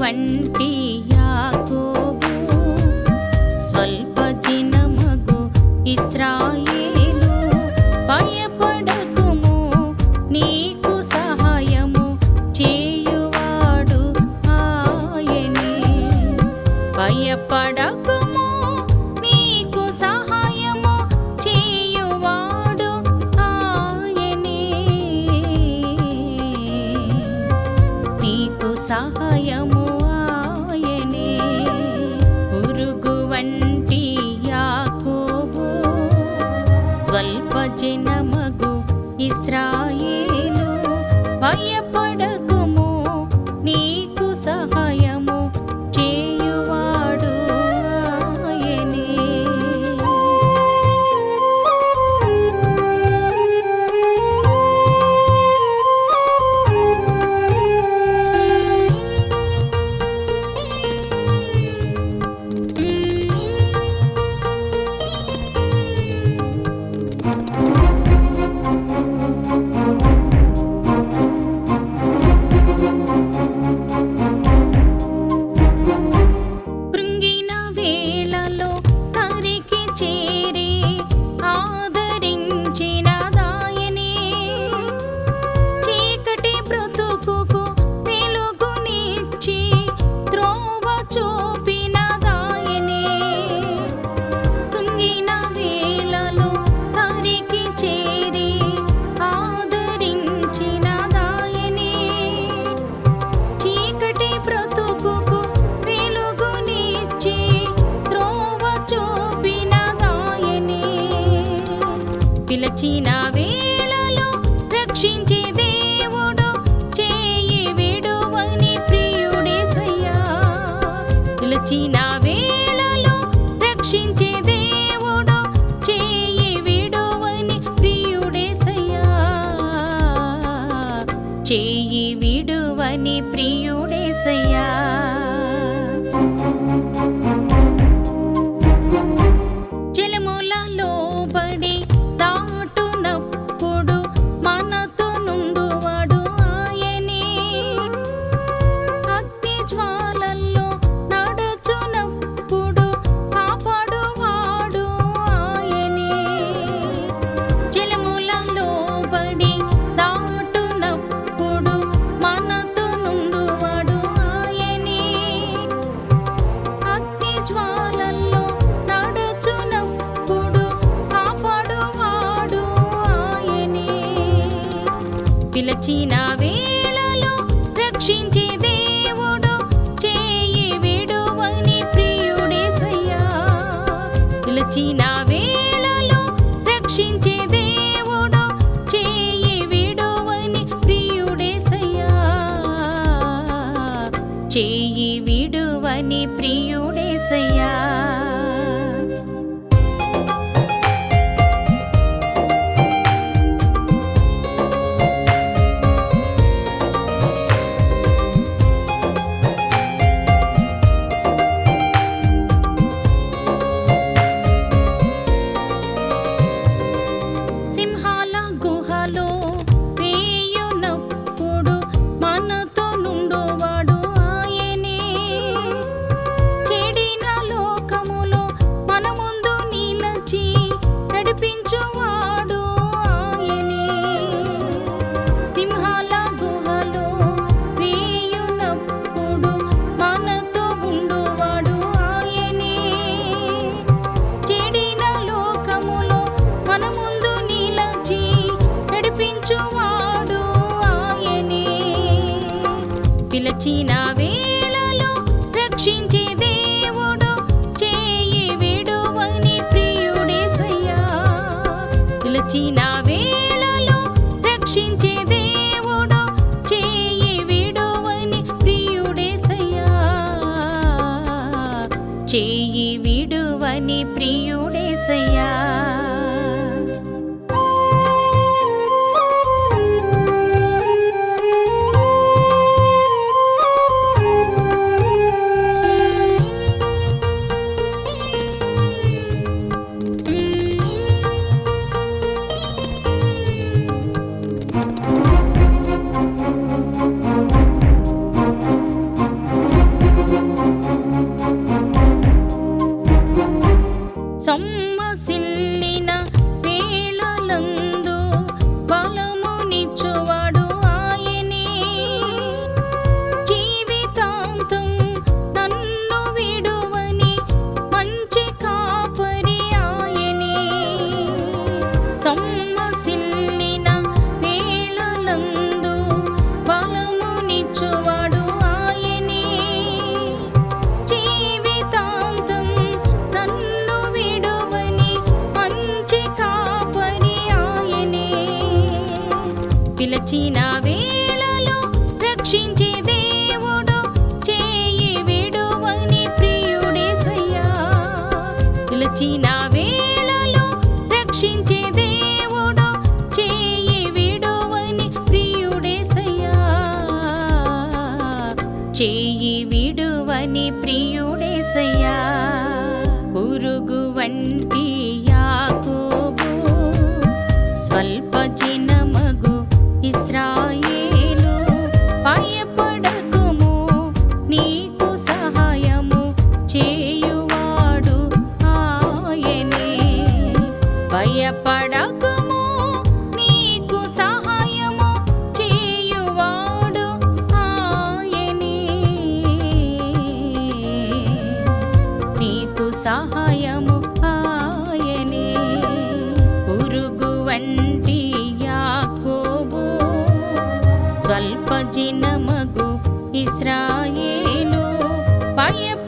వంటి యాకోబు స్వల్ప దినమగు ఇశ్రాయేలు భయపడకుము నీకు సహాయము చేయువాడు ఆయనే భయపడకుము నీకు సహాయము చేయువాడు ఆయనే నీకు సహాయము ఆయనే పురుగు వంటి యాకోబు స్వల్ప జనమగు ఇశ్రాయేలు భయపడకుము నీకు సహాయము చేయువాడు ఆయనే కృంగిన వేళలో హరికి చేరి ఆదరించిన దాయనే చీకటి బ్రతుకుకు వెలుగునిచ్చి త్రోవ చూపిన దాయనే కృంగిన వేళలో హరికి చేరి ఆదరించిన దాయనే చీకటి బ్రతుకుకు వెలుగునిచ్చి త్రోవ చూపిన దాయనే పిలిచిన వేళలో రక్షించే దేవుడు చేయి విడువని ప్రియుడేసయ్యా పిలిచిన వేళలో రక్షించే దేవుడు చేయి విడువని ప్రియుడేసయ్యా చేయి విడువని ప్రియుడేసయ్యా జలములలో బడి దాటునప్పుడు మనతో నుండువాడు ఆయనే అగ్ని జ్వాలల్లో నడుచునప్పుడు కాపాడువాడు ఆయనే జలములలో బడి దాటునప్పుడు మనతో నుండువాడు ఆయనే అగ్ని జ్వాలల్లో నడుచునప్పుడు కాపాడువాడు ఆయనే పిలిచిన వేళలో రక్షించే దేవుడు చేయి విడువని ప్రియుడేసయ్యా పిలిచిన వేళలో రక్షించే దేవుడు చేయి విడువని ప్రియుడేసయ్యా చేయి విడువని ప్రియుడేసయ్యా సింహాల గుహలో వేయునప్పుడు మనతో నుండువాడు ఆయనే చెడిన లోకములో మన ముందు నిలచి నడిపించువాడు ఆయనే సింహాల గుహలో వేయునప్పుడు మనతో ఉండువాడు ఆయనే చెడిన లోకములో మన ముందు నిలచి నడిపించువాడు ఆయనే పిలిచిన వేళలో రక్షించే దేవుడు చేయి విడువని ప్రియుడేసయ్యా పిలిచిన వేళలో రక్షించే దేవుడు చేయి విడువని ప్రియుడేసయ్యా చేయి విడువని ప్రియుడేసయ్యా పిలచిన వేళలో రక్షించే దేవుడు చేయి విడువని ప్రియుడేసయ్యా. పిలచిన వేళలో రక్షించే దేవుడు చేయి విడువని ప్రియుడేసయ్యా. చేయి విడువని ప్రియుడేసయ్యా. పురుగు వంటి యాకోబు స్వల్ప జనమగు ఇశ్రాయేలు భయపడకుము, నీకు సహాయము చేయువాడు ఆయనే. భయపడకుము, నీకు సహాయము చేయువాడు ఆయనే. నీకు సహాయము ఆయనే. పురుగు వంటి యాకోబు స్వల్ప జనమగు ఇశ్రాయేలు భయపడకుము,